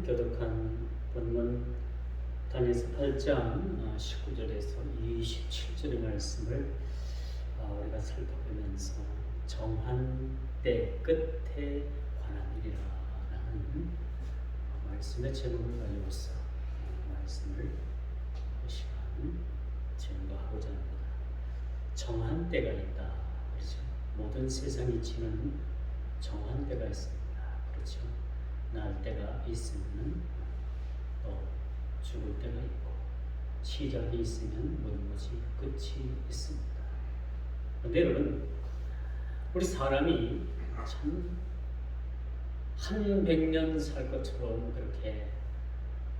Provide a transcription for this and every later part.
교독한 본문 다니엘서 8장 19절에서 27절의 말씀을 우리가 살펴보면서 정한 때 끝에 관한 일이라는 말씀의 제목을 가지고서 말씀을 이 시간 증거하고자 합니다. 정한 때가 있다. 그렇죠? 모든 세상이 지는 정한 때가 있습니다. 그렇죠? 날 때가 있으면 또 죽을 때가 있고 시작이 있으면 모든 것이 끝이 있습니다. 그런데 여러분, 우리 사람이 참 한 100년 살 것처럼 그렇게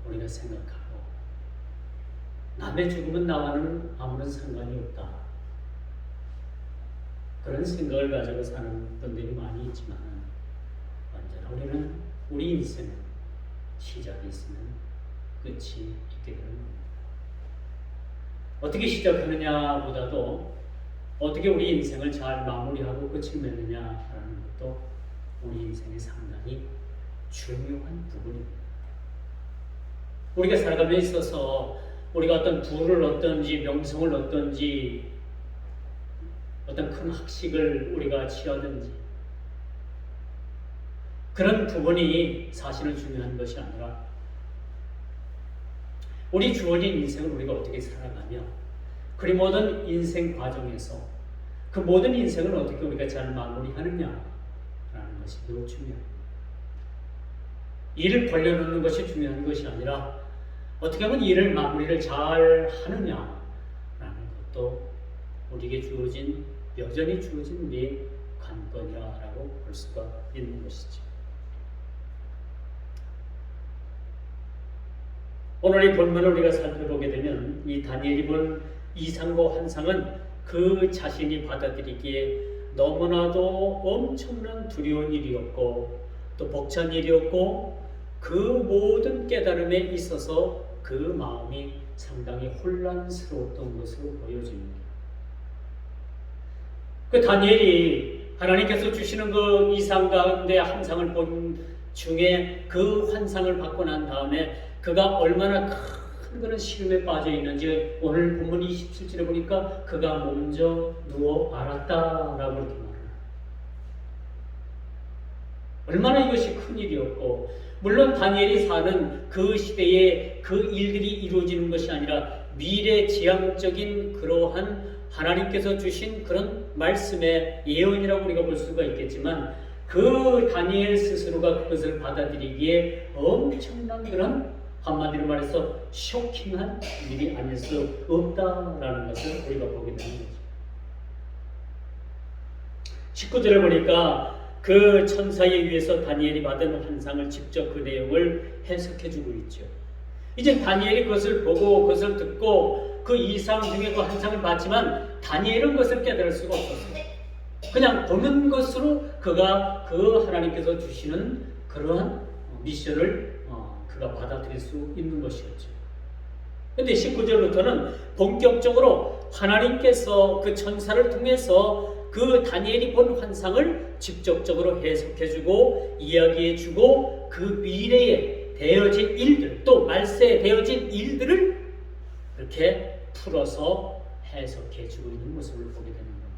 우리가 생각하고 남의 죽음은 나와는 아무런 상관이 없다. 그런 생각을 가지고 사는 분들이 많이 있지만 언제나 우리는 우리 인생은 시작이 있으면 끝이 있게 되는 겁니다. 어떻게 시작하느냐보다도 어떻게 우리 인생을 잘 마무리하고 끝을 맺느냐라는 것도 우리 인생의 상당히 중요한 부분입니다. 우리가 살아감에 있어서 우리가 어떤 부를 얻든지 명성을 얻든지 어떤 큰 학식을 우리가 취하든지 그런 부분이 사실은 중요한 것이 아니라 우리 주어진 인생을 우리가 어떻게 살아가며 그 모든 인생 과정에서 그 모든 인생을 어떻게 우리가 잘 마무리하느냐라는 것이 매우 중요합니다. 일을 벌려놓는 것이 중요한 것이 아니라 어떻게 하면 일을 마무리를 잘 하느냐라는 것도 우리에게 주어진 여전히 주어진 우리의 관건이라고 볼 수가 있는 것이죠. 오늘 이 본문을 우리가 살펴보게 되면 이 다니엘이 본 이상과 환상은 그 자신이 받아들이기에 너무나도 엄청난 두려운 일이었고 또 벅찬 일이었고 그 모든 깨달음에 있어서 그 마음이 상당히 혼란스러웠던 것으로 보여집니다. 그 다니엘이 하나님께서 주시는 그 이상 가운데 환상을 본 중에 그 환상을 받고 난 다음에 그가 얼마나 큰 그런 시름에 빠져 있는지 오늘 본문 27절에 보니까 그가 먼저 누워 알았다라고 이렇게 말합니다. 얼마나 이것이 큰 일이었고, 물론 다니엘이 사는 그 시대에 그 일들이 이루어지는 것이 아니라 미래지향적인 그러한 하나님께서 주신 그런 말씀의 예언이라고 우리가 볼 수가 있겠지만 그 다니엘 스스로가 그것을 받아들이기에 엄청난 그런 한마디로 말해서 쇼킹한 일이 아닐 수 없다라는 것을 우리가 보게 되는 거죠. 19절을 보니까 그 천사에 의해서 다니엘이 받은 환상을 직접 그 내용을 해석해주고 있죠. 이제 다니엘이 그것을 보고 그것을 듣고 그 이상 중에 그 환상을 봤지만 다니엘은 그것을 깨달을 수가 없었어요. 그냥 보는 것으로 그가 그 하나님께서 주시는 그러한 미션을 그가 받아들일 수 있는 것이었죠. 그런데 19절부터는 본격적으로 하나님께서 그 천사를 통해서 그 다니엘이 본 환상을 직접적으로 해석해주고 이야기해주고 그 미래에 되어질 일들 또 말세에 되어질 일들을 이렇게 풀어서 해석해주고 있는 모습을 보게 되는 겁니다.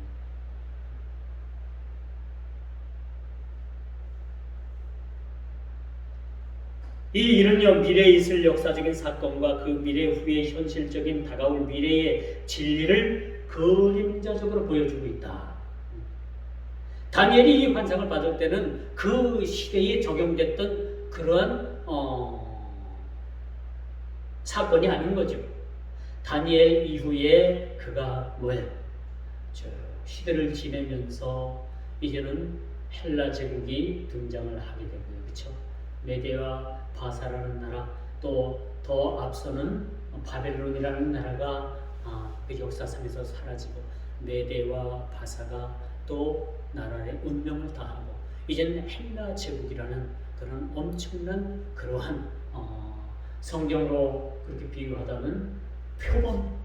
이 일은요, 미래에 있을 역사적인 사건과 그 미래 후에 현실적인 다가올 미래의 진리를 그림자적으로 보여주고 있다. 다니엘이 이 환상을 받을 때는 그 시대에 적용됐던 그러한 사건이 아닌 거죠. 다니엘 이후에 그가 시대를 지내면서 이제는 헬라 제국이 등장을 하게 되고요. 그렇죠? 메데와 바사라는 나라 또 더 앞서는 바벨론이라는 나라가 그 역사상에서 사라지고 메데와 바사가 또 나라의 운명을 다하고 이제는 헬라 제국이라는 그런 엄청난 그러한 성경으로 그렇게 비유하다면 표범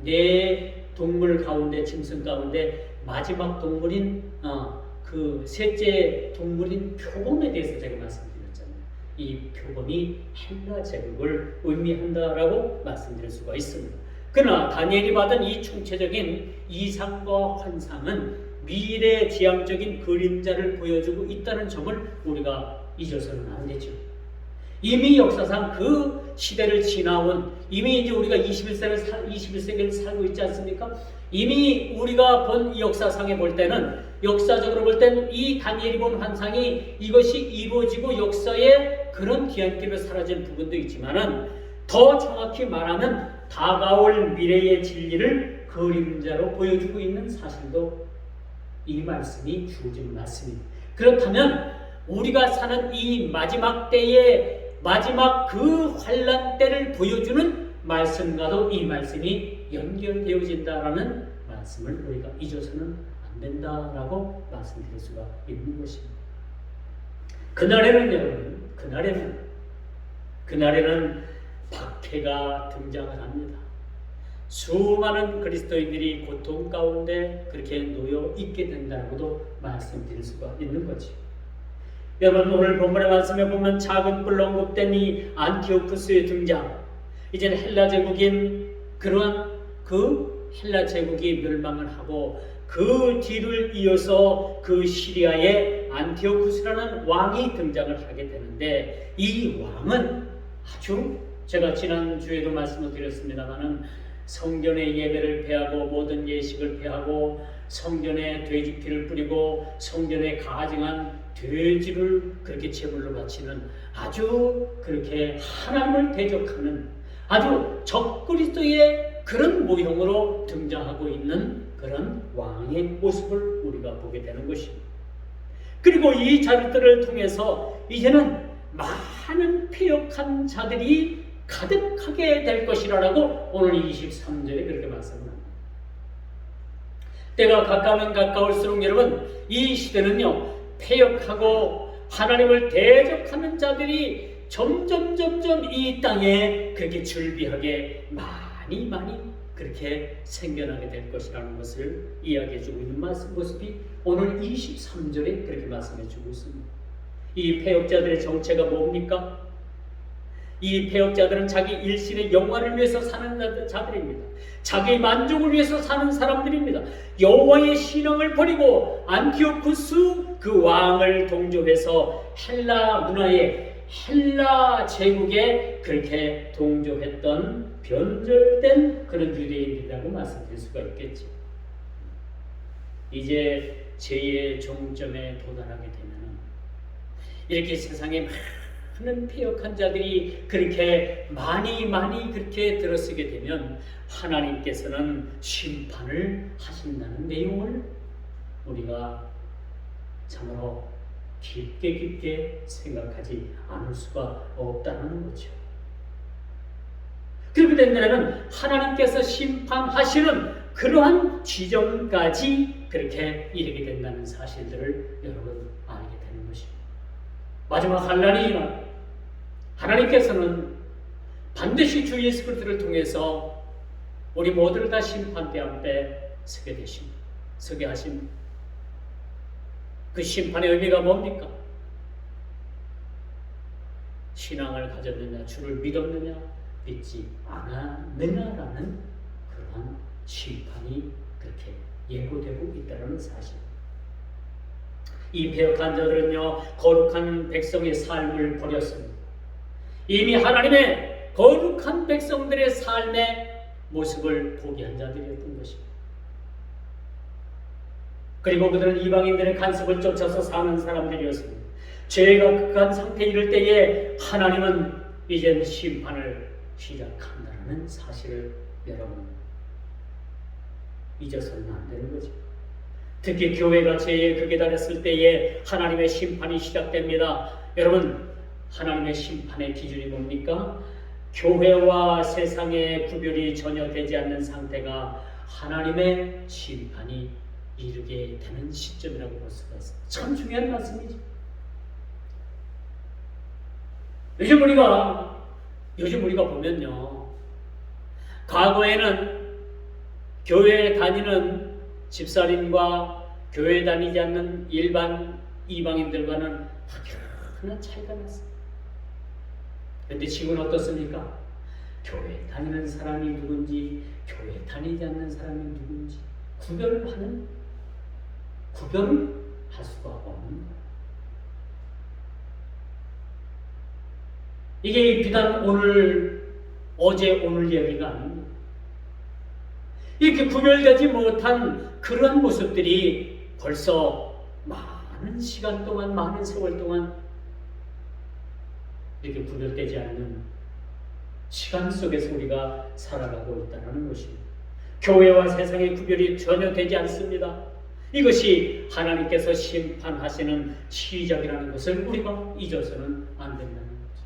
내 동물 가운데 짐승 가운데 마지막 동물인 그 셋째 동물인 표범에 대해서 제가 말씀드렸잖아요. 이 표본이 헬라 제국을 의미한다라고 말씀드릴 수가 있습니다. 그러나 다니엘이 받은 이 총체적인 이상과 환상은 미래지향적인 그림자를 보여주고 있다는 점을 우리가 잊어서는 안 되죠. 이미 역사상 그 시대를 지나온, 이미 이제 우리가 21세기를 살고 있지 않습니까? 이미 우리가 본 이 역사상에 볼 때는, 역사적으로 볼 때는 이 다니엘이 본 환상이 이것이 이루어지고 역사의 그런 뒤안길로 사라진 부분도 있지만은, 더 정확히 말하면 다가올 미래의 진리를 그림자로 보여주고 있는 사실도 이 말씀이 주어진 말씀입니다. 그렇다면 우리가 사는 이 마지막 때의 마지막 그 환란 때를 보여주는 말씀과도 이 말씀이 연결되어진다라는 말씀을 우리가 잊어서는 안 된다라고 말씀드릴 수가 있는 것입니다. 그날에는 여러분, 그날에는 박해가 등장을 합니다. 수많은 그리스도인들이 고통 가운데 그렇게 놓여 있게 된다고도 말씀드릴 수가 있는 거지. 여러분, 오늘 본문의 말씀에 보면 작은 뿔로 언급된 이 안티오쿠스의 등장, 이제는 헬라 제국인 그러한 그 헬라 제국이 멸망을 하고 그 뒤를 이어서 그 시리아의 안티오쿠스라는 왕이 등장을 하게 되는데, 이 왕은 아주, 제가 지난주에도 말씀을 드렸습니다마는 성전의 예배를 폐하고 모든 예식을 폐하고 성전에 돼지피를 뿌리고 성전에 가증한 돼지를 그렇게 제물로 바치는, 아주 그렇게 하나님을 대적하는 아주 적그리스도의 그런 모형으로 등장하고 있는 그런 왕의 모습을 우리가 보게 되는 것입니다. 그리고 이 자들을 통해서 이제는 많은 패역한 자들이 가득하게 될 것이라고 오늘 23절에 그렇게 말씀합니다. 때가 가까우면 가까울수록 여러분, 이 시대는요, 패역하고 하나님을 대적하는 자들이 점점 이 땅에 그렇게 줄비하게 많이 그렇게 생겨나게 될 것이라는 것을 이야기해주고 있는 모습이 오늘 23절에 그렇게 말씀해주고 있습니다. 이 패역자들의 정체가 뭡니까? 이 패역자들은 자기 일신의 영화를 위해서 사는 자들입니다. 자기 만족을 위해서 사는 사람들입니다. 여호와의 신앙을 버리고 안티오쿠스 그 왕을 동조해서 헬라 문화에, 헬라 제국에 그렇게 동조했던 변절된 그런 유대인이라고 말씀드릴 수가 있겠죠. 이제 죄의 종점에 도달하게 되면 이렇게 세상에 많은 패역한 자들이 그렇게 많이 그렇게 들어서게 되면 하나님께서는 심판을 하신다는 내용을 우리가 참으로 깊게 생각하지 않을 수가 없다는 거죠. 그렇게 된다면 하나님께서 심판하시는 그러한 지점까지 그렇게 이르게 된다는 사실들을 여러분 알게 되는 것입니다. 마지막 환란이 일어나 하나님께서는 반드시 주 예수 그리스도를 통해서 우리 모두를 다 심판대 앞에 서게 하십니다. 그 심판의 의미가 뭡니까? 신앙을 가졌느냐, 주를 믿었느냐, 믿지 않았느냐라는 그런 심판이 그렇게 예고되고 있다는 사실. 이 패역한 자들은요, 거룩한 백성의 삶을 버렸습니다. 이미 하나님의 거룩한 백성들의 삶의 모습을 포기한 자들이었던 것입니다. 그리고 그들은 이방인들의 간섭을 쫓아서 사는 사람들이었습니다. 죄가 극한 상태에 이를 때에 하나님은 이젠 심판을 시작한다는 사실을 여러분 잊어서는 안 되는 거죠. 특히 교회가 죄의 극에 달했을 때에 하나님의 심판이 시작됩니다. 여러분, 하나님의 심판의 기준이 뭡니까? 교회와 세상의 구별이 전혀 되지 않는 상태가 하나님의 심판이 이르게 되는 시점이라고 볼 수가 있습니다. 참 중요한 말씀이죠. 요즘 우리가 보면요, 과거에는 교회에 다니는 집사님과 교회에 다니지 않는 일반 이방인들과는 확연한 차이가 났습니다. 그런데 지금은 어떻습니까? 교회 다니는 사람이 누군지, 교회 다니지 않는 사람이 누군지 구별을 할 수가 없는 거예요. 이게 비단 어제 오늘 이야기가 아닙니다. 이렇게 구별되지 못한 그런 모습들이 벌써 많은 시간 동안, 많은 세월 동안 이렇게 구별되지 않는 시간 속에서 우리가 살아가고 있다는 것입니다. 교회와 세상의 구별이 전혀 되지 않습니다. 이것이 하나님께서 심판하시는 시작이라는 것을 우리가 잊어서는 안 된다는 거죠.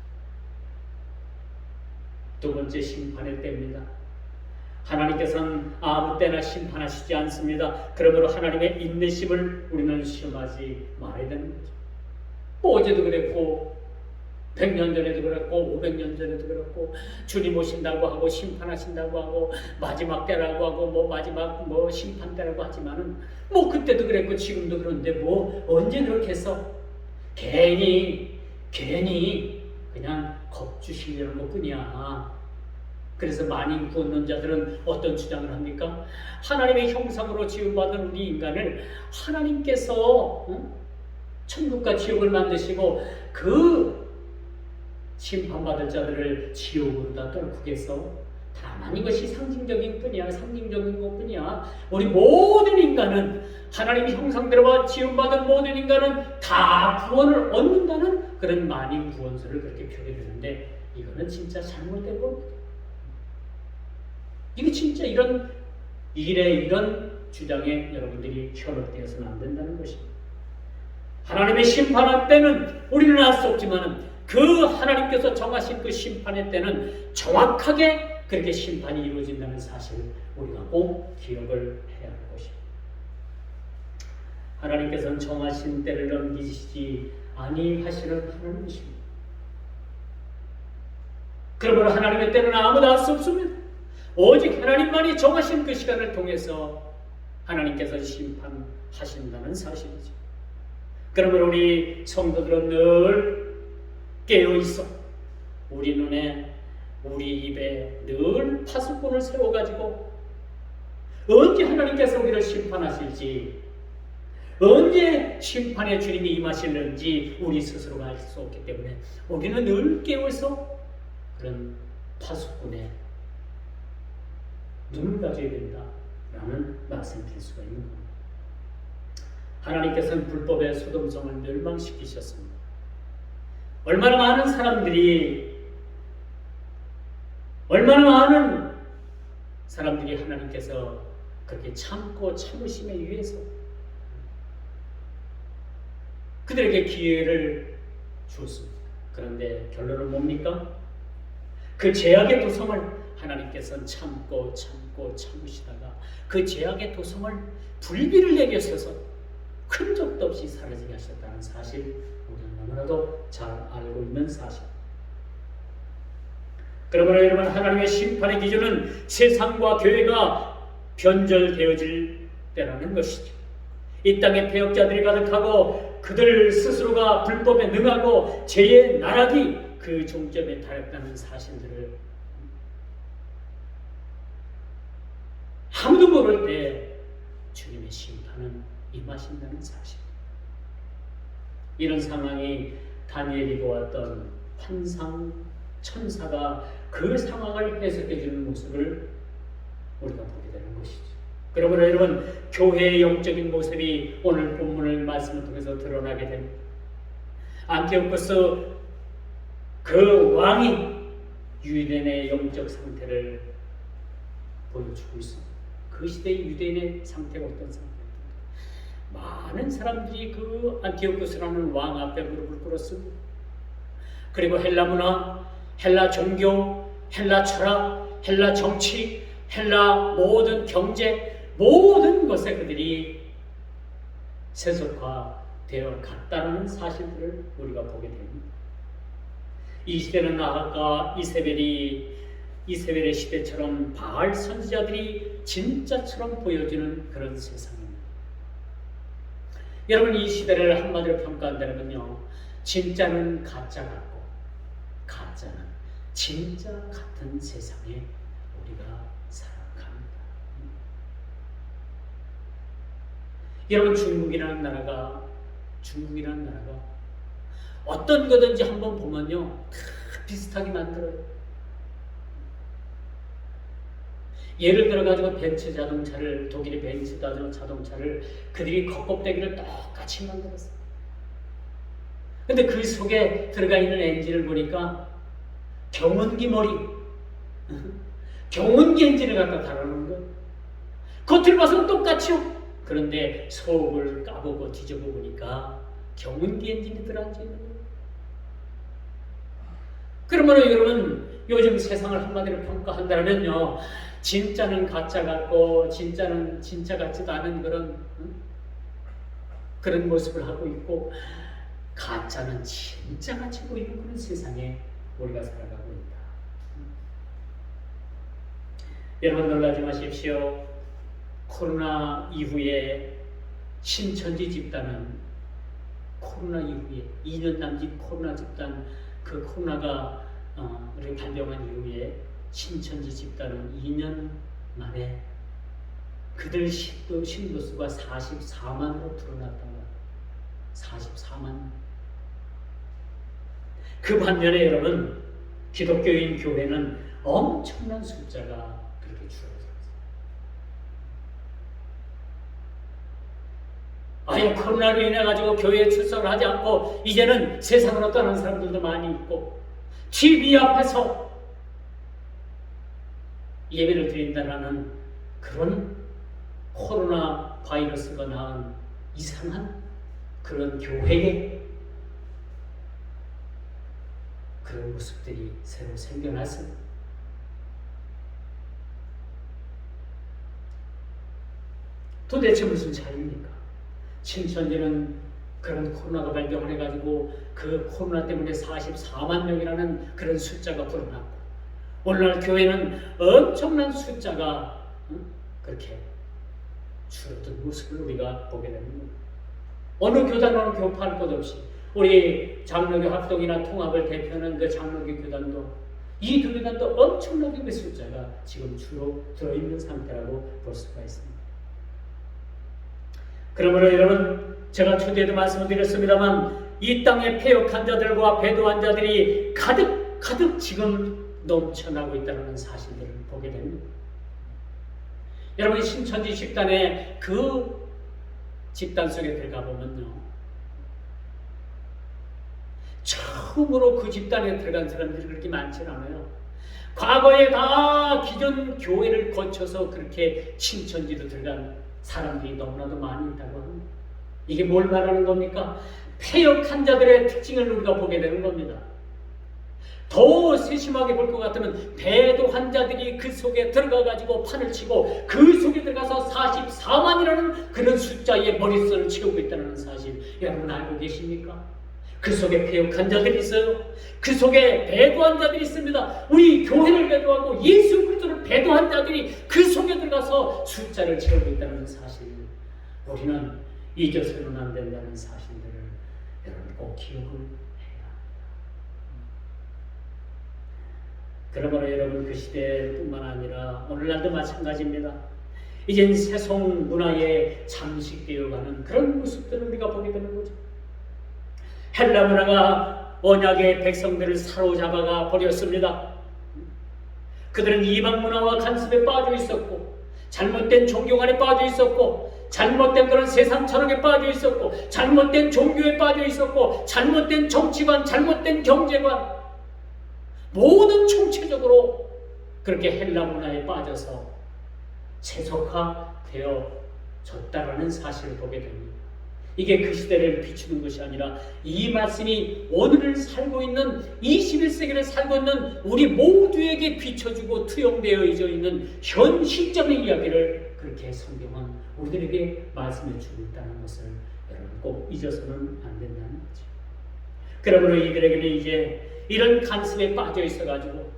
두 번째, 심판의 때입니다. 하나님께서는 아무 때나 심판하시지 않습니다. 그러므로 하나님의 인내심을 우리는 시험하지 말아야 되는 거죠. 어제도 그랬고 100년 전에도 그랬고 500년 전에도 그랬고 주님 오신다고 하고 심판하신다고 하고 마지막 때라고 하고 마지막 심판 때라고 하지만은 그때도 그랬고 지금도 그런데 언제 그렇게 해서 괜히 그냥 겁주시려는 것뿐이야. 그래서 많은 구원론자들은 어떤 주장을 합니까? 하나님의 형상으로 지음받은 우리 인간을 하나님께서 천국과 지옥을 만드시고 그 심판받을 자들을 지옥으로다 떨구겠어. 다만 이것이 상징적인 것뿐이야. 우리 모든 인간은 하나님의 형상대로 지음받은 모든 인간은 다 구원을 얻는다는 그런 만인 구원서를 그렇게 표현했는데 이거는 진짜 잘못된 겁니다. 이게 진짜 이런 주장에 여러분들이 현혹되어서는 안 된다는 것입니다. 하나님의 심판할 때는 우리는 알 수 없지만 그 하나님께서 정하신 그 심판의 때는 정확하게 그렇게 심판이 이루어진다는 사실을 우리가 꼭 기억을 해야 할 것입니다. 하나님께서는 정하신 때를 넘기시지 아니하시는 하나님이십니다. 그러므로 하나님의 때는 아무도 알 수 없습니다. 오직 하나님만이 정하신 그 시간을 통해서 하나님께서 심판하신다는 사실이죠. 그러므로 우리 성도들은 늘 깨어있어 우리 눈에 우리 입에 늘 파수꾼을 세워가지고 언제 하나님께서 우리를 심판하실지 언제 심판의 주님이 임하실는지 우리 스스로가 알 수 없기 때문에 우리는 늘 깨어있어 그런 파수꾼의 눈을 가져야 된다라는 말씀을 드릴 수가 있는 겁니다. 하나님께서는 불법의 소돔성을 멸망시키셨습니다. 얼마나 많은 사람들이 하나님께서 그렇게 참고 참으심에 의해서 그들에게 기회를 주었습니다. 그런데 결론은 뭡니까? 그 죄악의 도성을 하나님께서는 참고 참으시다가 그 죄악의 도성을 불비를 내려서서 큰 적도 없이 사라지게 하셨다는 사실 우리는 너무나도 잘 알고 있는 사실. 그러므로 여러분 하나님의 심판의 기준은 세상과 교회가 변절되어질 때라는 것이죠. 이 땅에 폐역자들이 가득하고 그들 스스로가 불법에 능하고 죄의 나락이 그 종점에 달했다는 사실들을 아무도 모를 때 주님의 심판은 임하신다는 사실. 이런 상황이 다니엘이 보았던 환상 천사가 그 상황을 해석해 주는 모습을 우리가 보게 되는 것이죠. 그러므로 여러분 교회의 영적인 모습이 오늘 본문을 말씀을 통해서 드러나게 됩니다. 안티오코스 그 왕이 유대인의 영적 상태를 보여주고 있습니다. 그 시대의 유대인의 상태가 어떤 상태입니까? 많은 사람들이 그 안티오코스라는 왕 앞에 무릎을 꿇었습니다. 그리고 헬라 문화, 헬라 종교, 헬라 철학, 헬라 정치, 헬라 모든 경제, 모든 것에 그들이 세속화되어 갔다는 사실들을 우리가 보게 됩니다. 이 시대는 아합과 이세벨의 시대처럼 바알 선지자들이 진짜처럼 보여지는 그런 세상입니다. 여러분 이 시대를 한마디로 평가한다면요, 진짜는 가짜 같고 가짜는 진짜 같은 세상에 우리가 살아갑니다. 여러분, 중국이라는 나라가 어떤 거든지 한번 보면요 다 비슷하게 만들어요. 예를 들어 가지고 벤츠 자동차를, 독일의 벤츠 자동차를 그들이 겉껍데기를 똑같이 만들었어요. 근데 그 속에 들어가 있는 엔진을 보니까 경운기 머리, 경운기 엔진을 갖다 달아놓은 거예요. 겉을 봐서는 똑같죠. 그런데 속을 까보고 뒤져보 보니까 경운기 엔진이 들어앉아 있는 거예요. 그러면 여러분, 요즘 세상을 한마디로 평가한다면요, 진짜는 가짜 같고 진짜는 진짜 같지도 않은 그런 모습을 하고 있고, 가짜는 진짜 같이 보이는 그런 세상에 우리가 살아가고 있다. 여러분, 놀라지 마십시오. 코로나 이후에 신천지 집단은, 코로나 이후에 2년 남짓 코로나 집단, 그 코로나가 우리 발병한 이후에 신천지 집단은 2년 만에 그들 신도 수가 44만으로 불어났던 거예요. 44만. 그 반면에 여러분, 기독교인 교회는 엄청난 숫자가 그렇게 줄어들었어요. 아예 코로나로 인해 가지고 교회에 출석을 하지 않고 이제는 세상으로 떠난 사람들도 많이 있고, TV 앞에서 예배를 드린다라는 그런 코로나 바이러스가 낳은 이상한 그런 교회의 그런 모습들이 새로 생겨났습니다. 도대체 무슨 차이입니까? 신천지는 그런 코로나가 발병을 해가지고 그 코로나 때문에 44만 명이라는 그런 숫자가 불어났고, 오늘날 교회는 엄청난 숫자가 그렇게 줄어든 모습을 우리가 보게 됩니다. 어느 교단으로 교파할 것 없이 우리 장로교 합동이나 통합을 대표하는 그 장로교 교단도, 이 두 교단도 엄청나게 그 숫자가 지금 주로 들어있는 상태라고 볼 수가 있습니다. 그러므로 여러분, 제가 초대에도 말씀을 드렸습니다만, 이 땅에 폐역한 자들과 배도한 자들이 가득 지금 넘쳐나고 있다는 사실들을 보게 됩니다. 여러분, 신천지 집단의 그 집단 속에 들어가 보면요, 처음으로 그 집단에 들어간 사람들이 그렇게 많지 않아요. 과거에 다 기존 교회를 거쳐서 그렇게 신천지로 들어간 사람들이 너무나도 많이 있다고 합니다. 이게 뭘 말하는 겁니까? 폐역한 자들의 특징을 우리가 보게 되는 겁니다. 더 세심하게 볼 것 같으면 배도한 자들이 그 속에 들어가가지고 판을 치고 그 속에 들어가서 44만이라는 그런 숫자의 머릿수를 채우고 있다는 사실, 여러분 알고 계십니까? 그 속에 폐역한 자들이 있어요. 그 속에 배도한 자들이 있습니다. 우리 교회를 배도하고 예수 그리스도를 배도한 자들이 그 속에 들어가서 숫자를 채우고 있다는 사실, 우리는 잊어서는 안 된다는 사실들을 여러분 꼭 기억을 해야 합니다. 그러므로 여러분, 그 시대뿐만 아니라 오늘날도 마찬가지입니다. 이젠 세속 문화에 잠식되어가는 그런 모습들을 우리가 보게 되는 거죠. 헬라 문화가 언약의 백성들을 사로잡아가 버렸습니다. 그들은 이방 문화와 간섭에 빠져 있었고, 잘못된 종교관에 빠져 있었고, 잘못된 그런 세상 철학에 빠져 있었고, 잘못된 종교에 빠져 있었고, 잘못된 정치관, 잘못된 경제관, 모든 총체적으로 그렇게 헬라 문화에 빠져서 세속화되어졌다라는 사실을 보게 됩니다. 이게 그 시대를 비추는 것이 아니라 이 말씀이 오늘을 살고 있는 21세기를 살고 있는 우리 모두에게 비춰주고 투영되어 있는 현 시점의 이야기를 그렇게 성경은 우리들에게 말씀해 주고 있다는 것을 여러분 꼭 잊어서는 안 된다는 거죠. 그러므로 이들에게는 이제 이런 간섭에 빠져 있어가지고,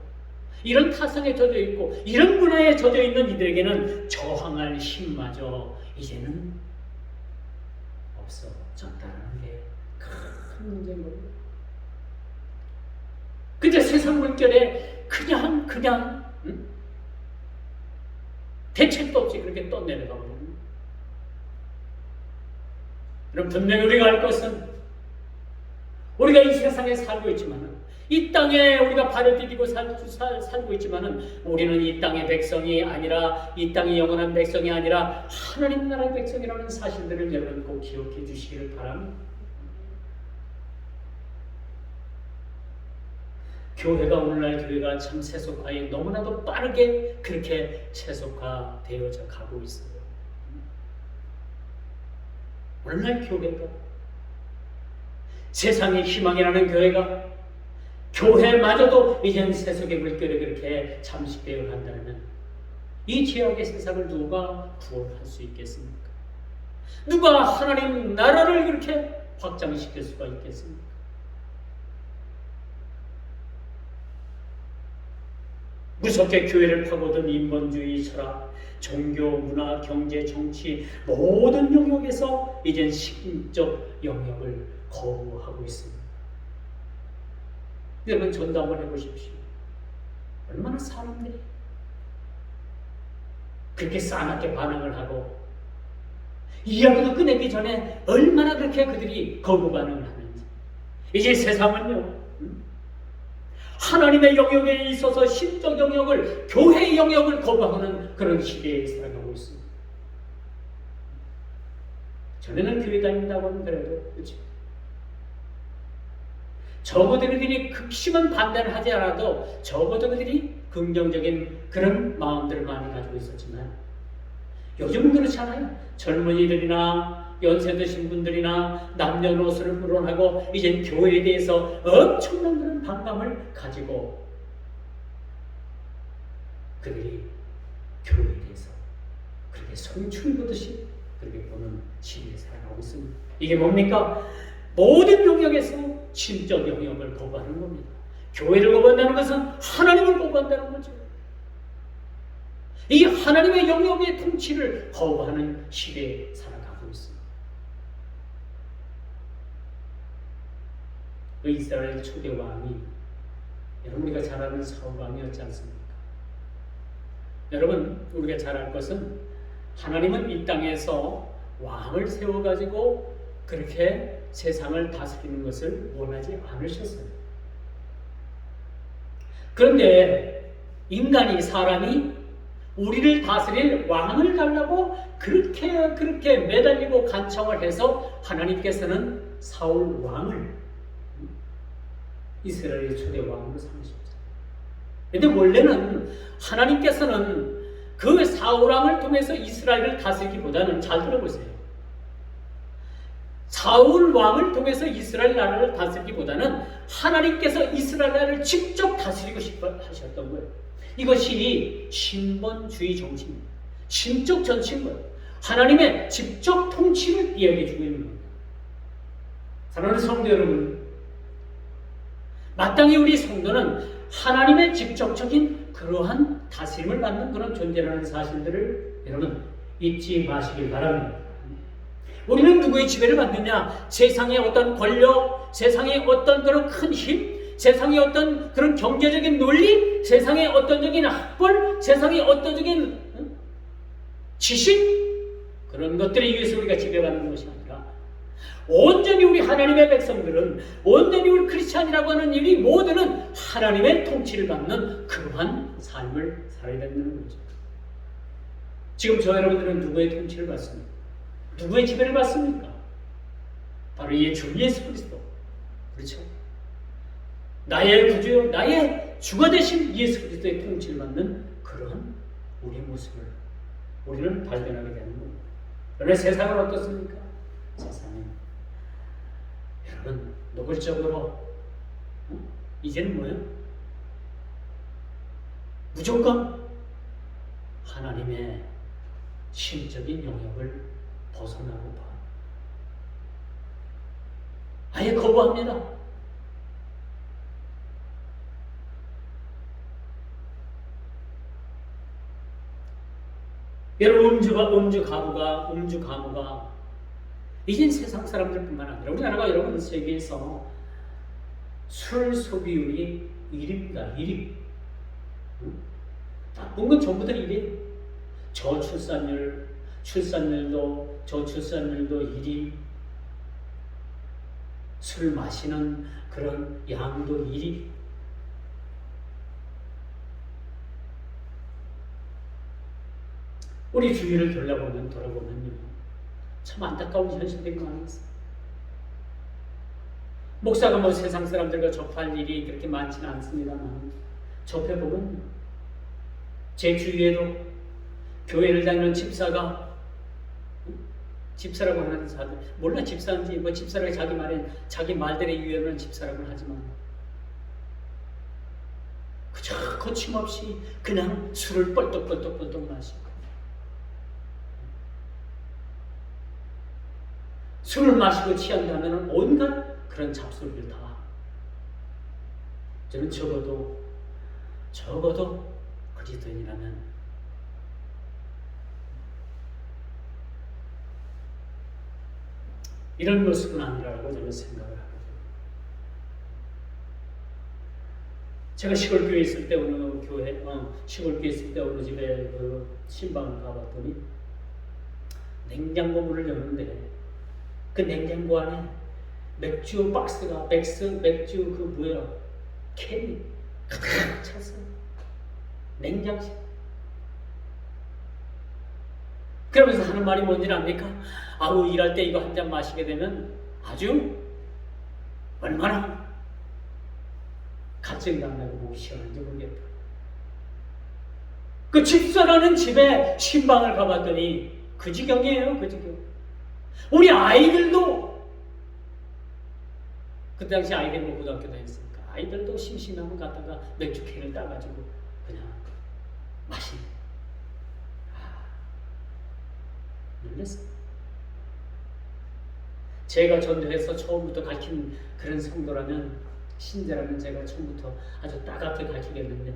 이런 타성에 젖어 있고, 이런 문화에 젖어 있는 이들에게는 저항할 힘마저 이제는 없어졌다는 게 큰 문제인 겁니다. 근데 세상 물결에 그냥 응? 대책도 없이 그렇게 떠내려가 버립니다. 그럼 분명히 우리가 알 것은 우리가 이 세상에 살고 있지만 이 땅에 우리가 발을 디디고 살고 있지만 우리는 이 땅의 백성이 아니라 이 땅의 영원한 백성이 아니라 하나님 나라의 백성이라는 사실들을 여러분 꼭 기억해 주시기를 바랍니다. 교회가 오늘날 교회가 참 세속화에 너무나도 빠르게 그렇게 세속화되어져 가고 있어요. 오늘날 교회가 세상의 희망이라는 교회가 교회마저도 이젠 세속의 물결에 그렇게 잠식되어 간다면 이 죄악의 세상을 누가 구원할 수 있겠습니까? 누가 하나님 나라를 그렇게 확장시킬 수가 있겠습니까? 무섭게 교회를 파고든 인본주의 철학, 종교, 문화, 경제, 정치 모든 영역에서 이젠 신적 영역을 거부하고 있습니다. 여러분 전도 한번 해보십시오. 얼마나 사람들이 그렇게 싸납게 반응을 하고 이야기도 끝내기 전에 얼마나 그렇게 그들이 거부 반응을 하는지. 이제 세상은요 하나님의 영역에 있어서 신적 영역을, 교회의 영역을 거부하는 그런 시대에 살아가고 있습니다. 전에는 교회 다닌다고 하면 그래도 그렇죠. 적어도 그들이 극심한 반대를 하지 않아도 적어도 그들이 긍정적인 그런 마음들을 많이 가지고 있었지만 요즘은 그렇지 않아요. 젊은이들이나 연세 드신 분들이나 남녀노소를 불원하고 이젠 교회에 대해서 엄청난 그런 반감을 가지고 그들이 교회에 대해서 그렇게 성추를 보듯이 그렇게 보는 시대에 살아가고 있습니다. 이게 뭡니까? 모든 영역에서 신적 영역을 거부하는 겁니다. 교회를 거부한다는 것은 하나님을 거부한다는 거죠. 이 하나님의 영역의 통치를 거부하는 시대에 살아가고 있습니다. 그 이스라엘 초대 왕이 여러분 우리가 잘 아는 사울 왕이었지 않습니까? 여러분 우리가 잘 알 것은 하나님은 이 땅에서 왕을 세워가지고 그렇게 세상을 다스리는 것을 원하지 않으셨어요. 그런데 인간이 사람이 우리를 다스릴 왕을 달라고 그렇게 매달리고 간청을 해서 하나님께서는 사울 왕을 이스라엘의 초대 왕으로 삼으셨어요. 그런데 원래는 하나님께서는 그 사울 왕을 통해서 이스라엘을 다스리기보다는 잘 들어보세요. 사울 왕을 통해서 이스라엘 나라를 다스리기보다는 하나님께서 이스라엘 나라를 직접 다스리고 싶어 하셨던 거예요. 이것이 신본주의 정신입니다. 신적 전체인 거예요. 하나님의 직접 통치를 이야기해주고 있는 겁니다. 사랑하는 성도 여러분, 마땅히 우리 성도는 하나님의 직접적인 그러한 다스림을 받는 그런 존재라는 사실들을 여러분 잊지 마시길 바랍니다. 우리는 누구의 지배를 받느냐? 세상의 어떤 권력, 세상의 어떤 그런 큰 힘, 세상의 어떤 그런 경제적인 논리, 세상의 어떤적인 학벌, 세상의 어떤적인 지식, 그런 것들에 의해서 우리가 지배받는 것이 아니라 온전히 우리 하나님의 백성들은, 온전히 우리 크리스찬이라고 하는 일이 모두는 하나님의 통치를 받는 그러한 삶을 살아야 된다는 거죠. 지금 저 여러분들은 누구의 통치를 받습니까? 누구의 지배를 받습니까? 바로 이 주 예수 그리스도. 그렇죠? 나의 구주요, 나의 주가 되신 예수 그리스도의 통치를 받는 그러한 우리의 모습을 우리는 발견하게 되는 겁니다. 그러나 세상은 어떻습니까? 세상은 여러분 노골적으로 이제는 뭐예요? 무조건 하나님의 신적인 영역을 벗어나고 봐. 아예 거부합니다. 여러분 음주 가무가 이젠 세상 사람들뿐만 아니라 우리나라가 여러분 세계에서 술 소비율이 1위입니다. 1위. 나쁜 건 전부 다 1위. 저출산율도 1위. 술 마시는 그런 양도 1위. 우리 주위를 돌아보면요. 참 안타까운 현실들이 많았어요. 목사가 뭐 세상 사람들과 접할 일이 그렇게 많지는 않습니다만 접해보면요. 제 주위에도 교회를 다니는 집사라고 하는 사람들, 몰라 집사인지 뭐 집사라고 자기 말들에 의하면 집사라고 하지만 그저 거침없이 그냥 술을 뻘떡뻘떡 마시고 술을 마시고 취한다면 온갖 그런 잡소리를 다. 저는 적어도 그리스도인이라면 이런 모습은 아니라고 저는 생각을 하거든요. 제가 시골교회에 있을 때 시골교회에 있을 때 어느 집에 그 신방을 가봤더니 냉장고 문을 여는데 그 냉장고 안에 맥주 박스가 맥주 캔이 가득 찼어요. 냉장실. 그러면서 하는 말이 뭔지 압니까? 아우 일할 때 이거 한 잔 마시게 되면 아주 얼마나 갓증이 난다고 보기 시원한지 모르겠다. 그 집사라는 집에 신방을 가봤더니 그 지경이에요. 그 지경. 우리 아이들도 그 당시 아이들이 뭐 고등학교 다녔으니까 아이들도 심심하면 갔다가 맥주캔을 따가지고 그냥 마시네. 놀랐어요. 제가 전도해서 처음부터 가르친 그런 성도라면 신자라면 제가 처음부터 아주 따갑게 가르치겠는데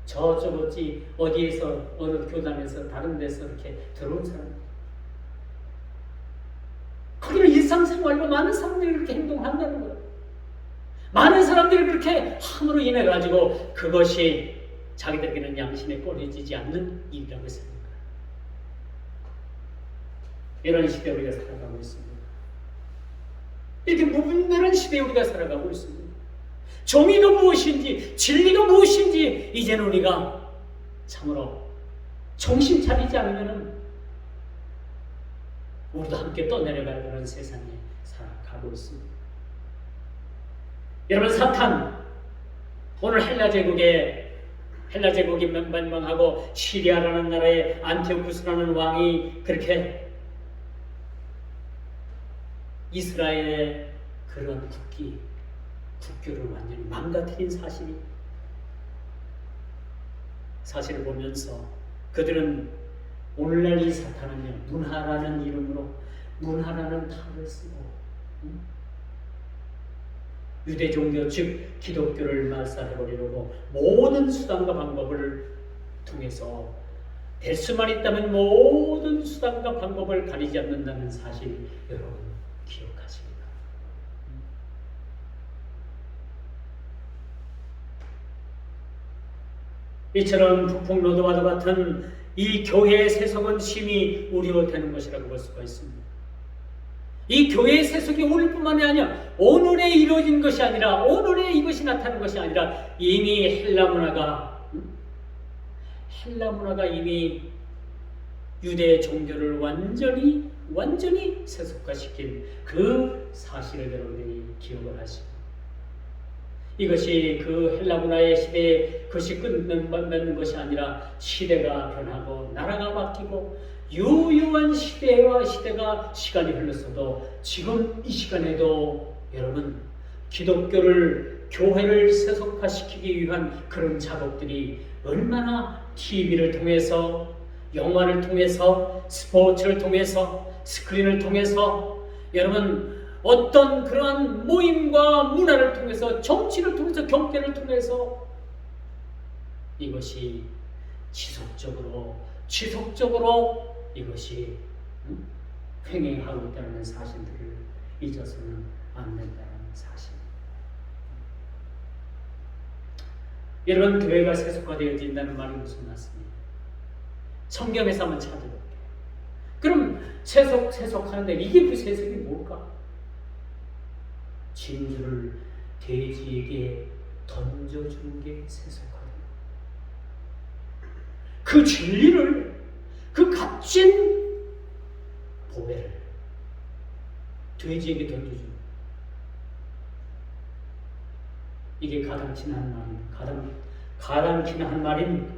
저쪽 어디에서 어느 교단에서 다른 데서 이렇게 들어온 사람 거기는 일상생활로 많은 사람들이 그렇게 행동한다는 거예요. 많은 사람들이 그렇게 함으로 인해 가지고 그것이 자기들에게는 양심에 꺼내지지 않는 일이라고 생각해요. 이런 시대에 우리가 살아가고 있습니다. 이렇게 무분별한 시대에 우리가 살아가고 있습니다. 정의가 무엇인지 진리가 무엇인지 이제는 우리가 참으로 정신 차리지 않으면 우리도 함께 떠내려갈 그런 세상에 살아가고 있습니다. 여러분 사탄 오늘 헬라 제국이 멸망하고 시리아라는 나라의 안티오쿠스라는 왕이 그렇게 이스라엘의 그런 국교를 완전히 망가뜨린 사실을 보면서 그들은 오늘날 이 사탄은요 문화라는 이름으로 문화라는 탈을 쓰고 유대 종교 즉 기독교를 말살해버리려고 모든 수단과 방법을 통해서 될 수만 있다면 모든 수단과 방법을 가리지 않는다는 사실 여러분 기억하십니다. 이처럼 북풍로드와도 같은 이 교회의 세속은 심히 우려되는 것이라고 볼 수가 있습니다. 이 교회의 세속이 오늘 뿐만이 아니라 오늘에 이루어진 것이 아니라 오늘에 이것이 나타난 것이 아니라 이미 헬라 문화가 이미 유대 종교를 완전히 세속화시킨 그 사실을 여러분들이 기억을 하시고 이것이 그 헬라 문화의 시대에 그것이 끝맺는 것이 아니라 시대가 변하고 나라가 바뀌고 유효한 시대가 시간이 흘렀어도 지금 이 시간에도 여러분 교회를 세속화시키기 위한 그런 작업들이 얼마나 TV를 통해서 영화를 통해서 스포츠를 통해서 스크린을 통해서 여러분 어떤 그러한 모임과 문화를 통해서 정치를 통해서 경제를 통해서 이것이 지속적으로 이것이 횡행하고 있다는 사실들을 잊어서는 안 된다는 사실. 여러분, 교회가 세속화되어진다는 말이 무슨 말씀이에요? 성경에서 한번 찾아볼게요. 그럼 세속하는데 이게 그 세속이 뭘까? 진주를 돼지에게 던져주는 게 세속화다. 그 진리를, 그 값진 보배를 돼지에게 던져주는, 이게 가당키나 한 말입니다. 가당키나 한 말입니다.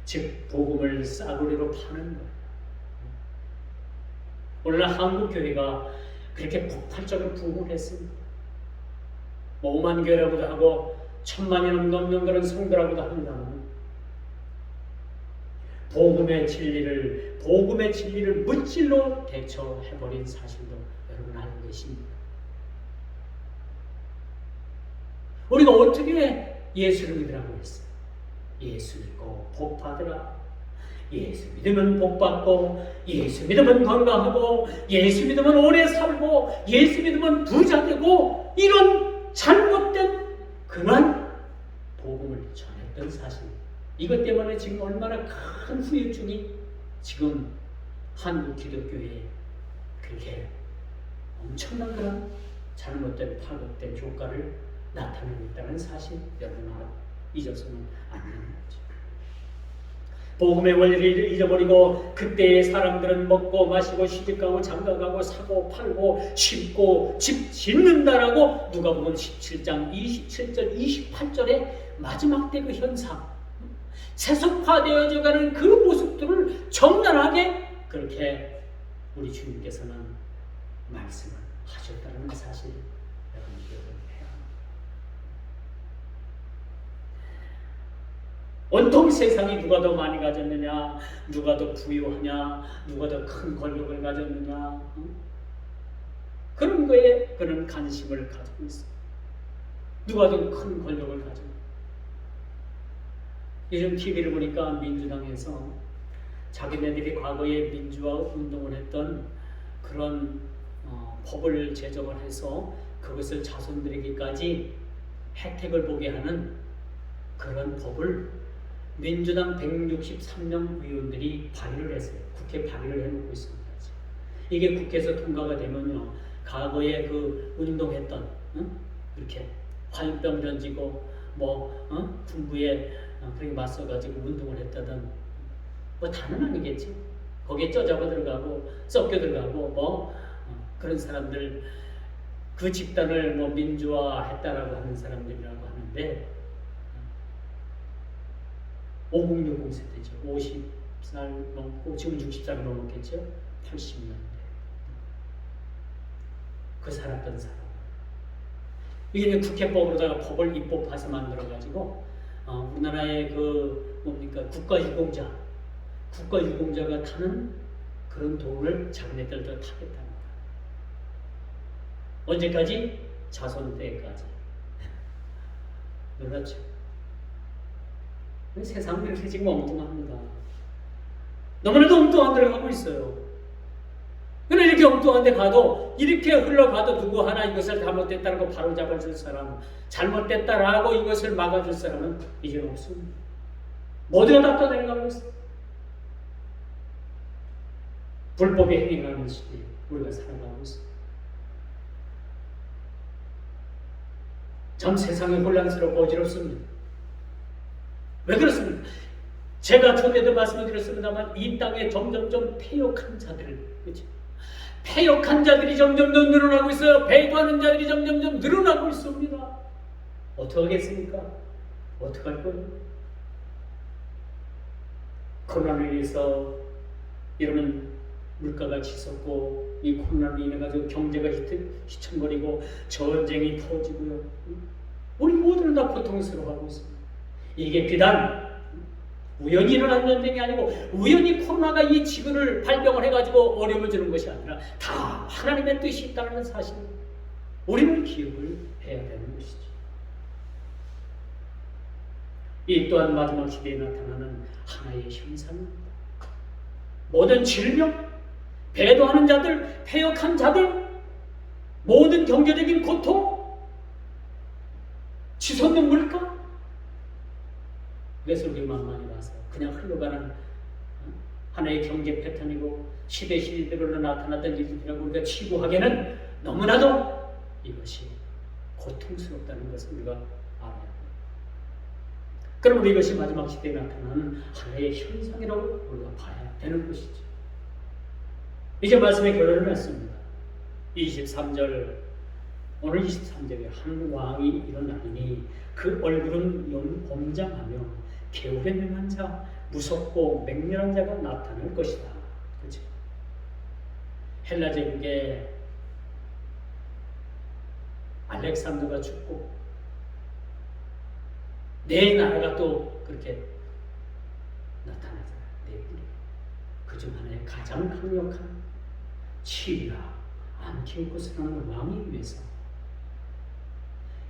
즉 복음을 싸구려로 파는 거예요. 오늘날 한국 교회가 그렇게 폭발적으로 부흥했습니다. 5만 교회라고도 하고 1000만이 넘는 그런 성도라고도 합니다만, 복음의 진리를 물질로 대처해버린 사실도 여러분 알고 계십니다. 우리가 어떻게 예수를 믿으라고 했어요? 예수 믿고 복 받으라. 예수 믿으면 복 받고, 예수 믿으면 건강하고, 예수 믿으면 오래 살고, 예수 믿으면 부자 되고, 이런 잘못된 그런 복음을 전했던 사실. 이것 때문에 지금 얼마나 큰 후유증이 지금 한국 기독교에 그렇게 엄청난 그런 잘못된 파급된 효과를 나타내고 있다는 사실, 여러분 잊어서는 안 되는 거죠. 복음의 원리를 잊어버리고 그때의 사람들은 먹고 마시고 시집가고 장가가고 사고 팔고 심고 집 짓는다라고 누가복음 17장 27절 28절의 마지막 때 그 현상, 세속화되어져 가는 그 모습들을 적나라하게 그렇게 우리 주님께서는 말씀을 하셨다는 사실, 여러분 기억을 해야 합니다. 온통 세상이 누가 더 많이 가졌느냐, 누가 더 부유하냐, 누가 더 큰 권력을 가졌느냐, 그런 거에 그런 관심을 가지고 있어요. 누가 더 큰 권력을 가졌느냐. 요즘 TV를 보니까 민주당에서 자기네들이 과거에 민주화 운동을 했던 그런 법을 제정을 해서 그것을 자손들에게까지 혜택을 보게 하는 그런 법을 민주당 163명 의원들이 발의를 했어요. 국회 발의를 해놓고 있습니다. 이게 국회에서 통과가 되면요, 과거에 그 운동했던, 이렇게 화염병 던지고 군부에 그렇게 맞서가지고 운동을 했다던 다는 아니겠지. 거기에 쪄잡아 들어가고 섞여 들어가고 그런 사람들, 그 집단을 민주화했다라고 하는 사람들이라고 하는데 5060 세대죠. 50살 넘고 지금 60살 넘었겠죠. 80년대 그 살았던 사람. 이게 국회법으로다가 법을 입법해서 만들어가지고 우리나라의 그 국가유공자가 타는 그런 도를 자기네들도 타겠다는 거야. 언제까지? 자손 때까지. 놀랍죠? 세상은 이렇게 지금 엉뚱합니다. 너무나도 엉뚱한 데를 가고 있어요. 그런데 이렇게 엉뚱한 데 가도, 이렇게 흘러가도 누구 하나 이것을 잘못됐다고 바로 잡아줄 사람, 잘못됐다라고 이것을 막아줄 사람은 이제 없습니다. 모두가 다 떠내려가고 있어요. 불법에 행해가는 시대에 우리가 살아가고 있어요. 참 세상이 혼란스럽고 어지럽습니다. 왜 그렇습니까? 제가 전에도 말씀을 드렸습니다만 이 땅에 점점점 패역한 자들, 그렇죠? 패역한 자들이 점점점 늘어나고 있어요. 배교하는 자들이 점점점 늘어나고 있습니다. 어떻게 하겠습니까? 어떻게 할 거예요? 코로나로 인해서 여러분 물가가 치솟고, 이 코로나로 인해 가지고 경제가 휘청거리고 전쟁이 터지고요. 우리 모두는 다 고통스러워하고 있습니다. 이게 비단 우연히 일어난 전쟁이 아니고 우연히 코로나가 이 지구를 발병을 해가지고 어려움을 주는 것이 아니라 다 하나님의 뜻이 있다는 사실, 우리는 기억을 해야 되는 것이죠. 이 또한 마지막 시대에 나타나는 하나의 현상입니다. 모든 질병, 배도하는 자들, 패역한 자들, 모든 경제적인 고통, 지손 눈물일까? 그래서 우리 만만히 봐서 그냥 흘러가는 하나의 경제 패턴이고 시대별로 나타났던 일들이라고 우리가 치부하기에는 너무나도 이것이 고통스럽다는 것을 우리가 알아야 합니다. 그럼 우리 이것이 마지막 시대에 나타나는 하나의 현상이라고 우리가 봐야 되는 것이죠. 이제 말씀의 결론을 맺습니다. 23절, 오늘 23절에 한 왕이 일어나니 그 얼굴은 염범장하며 개울에 명한 자, 무섭고 맹렬한 자가 나타날 것이다. 그렇죠? 헬라 제국에 알렉산더가 죽고 네 나라가 또 그렇게 나타나잖아요. 네 군이. 그중 하나의 가장 강력한 시리아 안티오코스라는 왕이 위해서,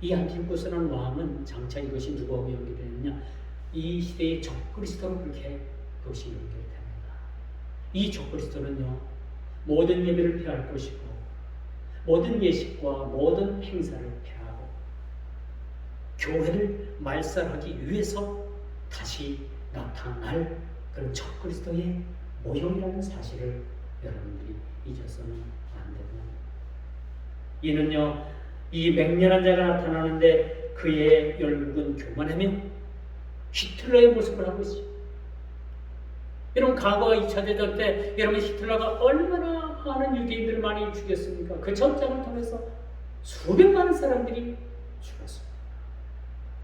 이 안티오코스라는 왕은 장차 이것이 누구하고 연결되느냐, 이 시대의 적그리스도로 그렇게 그것이 연결됩니다. 이 적그리스도는요, 모든 예배를 폐할 것이고 모든 예식과 모든 행사를 폐하고 교회를 말살하기 위해서 다시 나타날 그런 적그리스도의 모형이라는 사실을 여러분들이 잊어서는 안 됩니다. 이는요, 이 맹렬한 자가 나타나는데 그의 얼굴은 교만하며 히틀러의 모습을 하고 있어요. 여러분, 과거가 2차 대전 때 여러분 히틀러가 얼마나 많은 유대인들을 많이 죽였습니까? 그 전쟁을 통해서 수백 많은 사람들이 죽었습니다.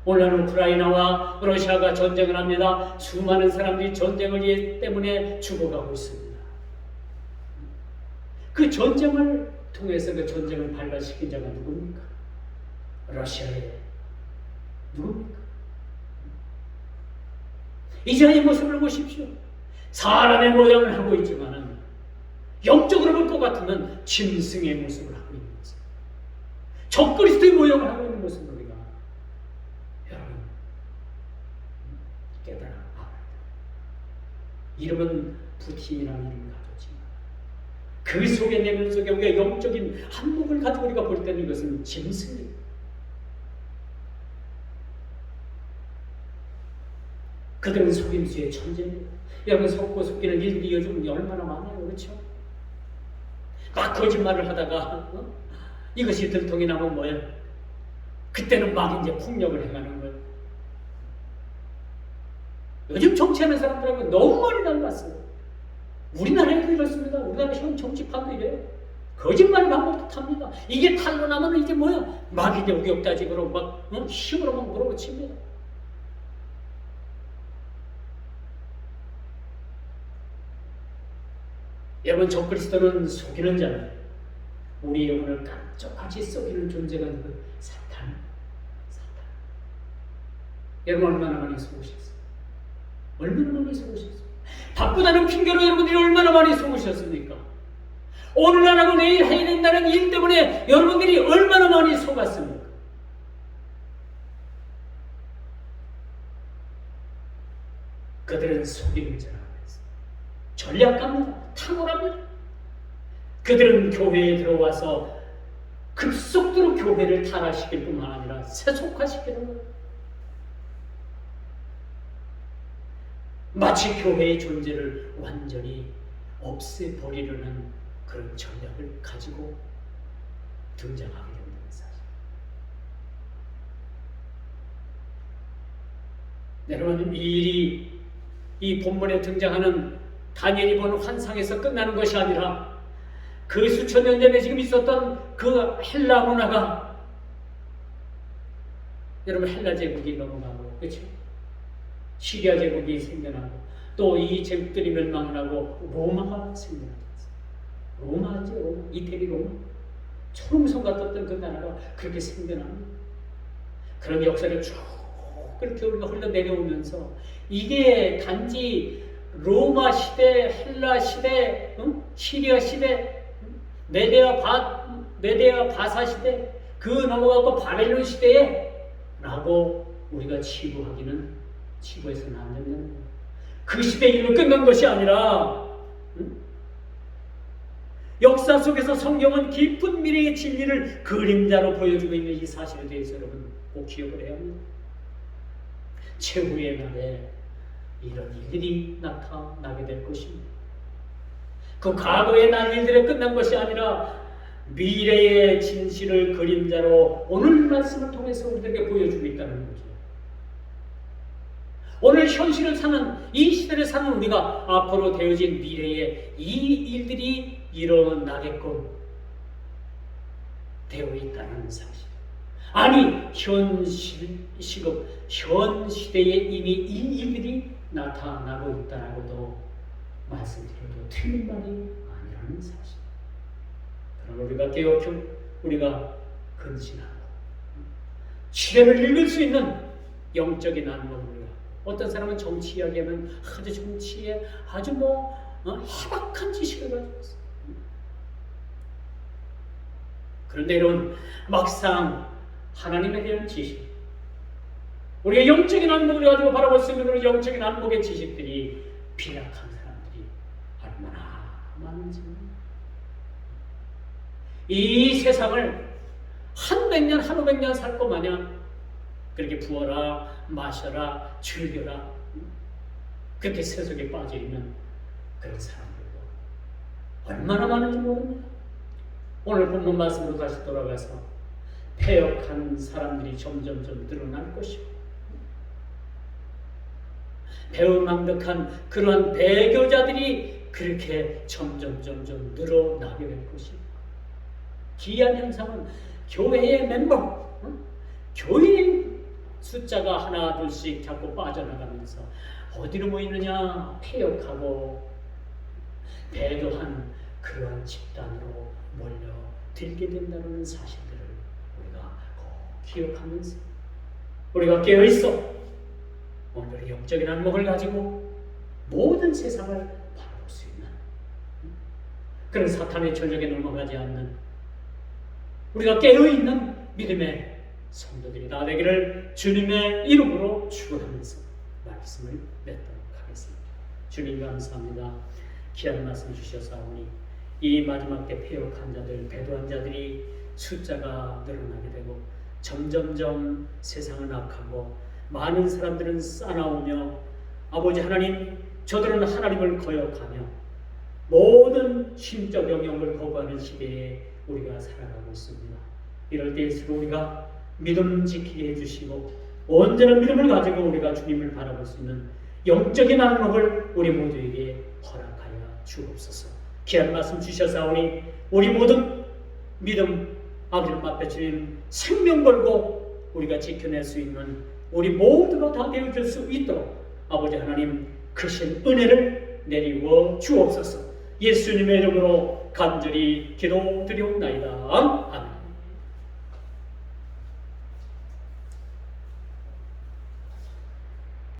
오늘날 우크라이나와 러시아가 전쟁을 합니다. 수많은 사람들이 전쟁을 때문에 죽어가고 있습니다. 그 전쟁을 통해서 그 전쟁을 발발시킨 자가 누굽니까? 러시아의 누굽니까? 이제 이 모습을 보십시오. 사람의 모양을 하고 있지만은 영적으로 볼 것 같으면 짐승의 모습을 하고 있는 모습, 적그리스도의 모양을 하고 있는 모습을 우리가 여러분 깨달아 알아야 돼요. 이름은 푸틴이라는 이름을 가졌지만 그 속에 내면 속에 우리가 영적인 한몫을 가지고 우리가 볼 때는 이것은 짐승이에요. 그들은 속임수의 천재입니다. 여러분, 속고 속이는 일들이 요즘 얼마나 많아요. 그렇죠? 막 거짓말을 하다가 이것이 들통이 나면 뭐예요? 그때는 막 이제 폭력을 행하는 거예요. 요즘 정치하는 사람들하고 너무 많이 닮았어요. 우리나라에도 이렇습니다. 우리나라 현 정치판도 이래요. 거짓말을 반복도 탑니다. 이게 탈로 나면 이게 뭐야? 막 이제 우격다짐으로 막 힘으로 막 몰아붙입니다. 여러분, 적그리스도는 속이는 자는 우리 영혼을 깜짝같이 속이는 존재가 그 사탄. 여러분, 얼마나 많이 속으셨어요? 얼마나 많이 속으셨어요? 바쁘다는 핑계로 여러분들이 얼마나 많이 속으셨습니까? 오늘 안 하고 내일 해야 된다는 일 때문에 여러분들이 얼마나 많이 속았습니까? 그들은 속이는 자라고 했어요. 전략합니다. 탁월합니다. 그들은 교회에 들어와서 급속도로 교회를 타락시킬 뿐만 아니라 세속화시키는 거예요. 마치 교회의 존재를 완전히 없애버리려는 그런 전략을 가지고 등장하게 된다는 사실. 여러분, 이 일이 이 본문에 등장하는 다니엘이 보는 환상에서 끝나는 것이 아니라 그 수천 년 전에 지금 있었던 그 헬라 문화가, 여러분, 헬라 제국이 넘어가고, 그렇죠? 시리아 제국이 생겨나고, 또 이 제국들이 멸망을 하고 로마가 생겨나고, 로마죠, 로마. 이태리 로마. 초롱성 같았던 그 나라가 그렇게 생겨납니다. 그런 역사를 쭉 그렇게 우리가 흘러내려오면서 이게 단지 로마 시대, 헬라 시대, 시리아 시대, 메데아 바사 시대, 그 넘어가고 바벨론 시대에 라고 우리가 치부해서는 안 된다는 거예요. 그 시대 일로 끝난 것이 아니라 역사 속에서 성경은 깊은 미래의 진리를 그림자로 보여주고 있는 이 사실에 대해서 여러분 꼭 기억을 해야 합니다. 최후의 날에 이런 일들이 나타나게 될 것입니다. 그 과거의 날 일들에 끝난 것이 아니라 미래의 진실을 그림자로 오늘 말씀을 통해서 우리들에게 보여주고 있다는 거죠. 오늘 현실을 사는, 이 시대를 사는 우리가 앞으로 되어진 미래에 이 일들이 일어나게끔 되어 있다는 사실. 아니, 현 시급, 현 시대에 이미 이 일들이 나타나고 있다라고도 말씀드려도 틀린 말이 아니라는 사실. 그러나 우리가 깨어서 우리가 근신하고 시대를 읽을 수 있는 영적인 안목을, 어떤 사람은 정치 이야기하면 아주 정치에 아주 희박한 지식을 가지고 있어요. 그런데 여러분, 막상 하나님에 대한 지식, 우리가 영적인 안목을 가지고 바라볼 수 있는 그런 영적인 안목의 지식들이 빈약한 사람들이 얼마나 많은지. 이 세상을 한 100년, 한 500년 살 것 마냥 그렇게 부어라, 마셔라, 즐겨라, 그렇게 세속에 빠져있는 그런 사람들도 얼마나 많은지 모릅니다. 오늘 본문 말씀으로 다시 돌아가서 패역한 사람들이 점점점 늘어날 것이고, 배은망덕한 그러한 배교자들이 그렇게 점점 늘어나게 될 것이고, 기이한 현상은 교회의 멤버, 교인 숫자가 하나 둘씩 자꾸 빠져나가면서 어디로 모이느냐, 패역하고 배교한 그러한 집단으로 몰려들게 된다는 사실들을 우리가 꼭 기억하면서 우리가 깨어있어 오늘의 영적인 안목을 가지고 모든 세상을 바라볼 수 있는 그런 사탄의 전력에 넘어가지 않는 우리가 깨어있는 믿음의 성도들이 다 되기를 주님의 이름으로 축원하면서 말씀을 맺도록 하겠습니다. 주님 감사합니다. 귀한 말씀 주셔서오니 이 마지막 때 패역한 자들, 배도한 자들이 숫자가 늘어나게 되고 점점점 세상은 악하고 많은 사람들은 싸나우며 아버지 하나님, 저들은 하나님을 거역하며 모든 신적 영역을 거부하는 시대에 우리가 살아가고 있습니다. 이럴 때일수록 우리가 믿음 지키게 해주시고 온전한 믿음을 가지고 우리가 주님을 바라볼 수 있는 영적인 안목을 우리 모두에게 허락하여 주옵소서. 귀한 말씀 주셔사오니 우리 모든 믿음 아버지 앞에 주님 생명 걸고 우리가 지켜낼 수 있는 우리 모두가 다 되어줄 수 있도록 아버지 하나님 크신 은혜를 내리워 주옵소서. 예수님의 이름으로 간절히 기도드리옵나이다.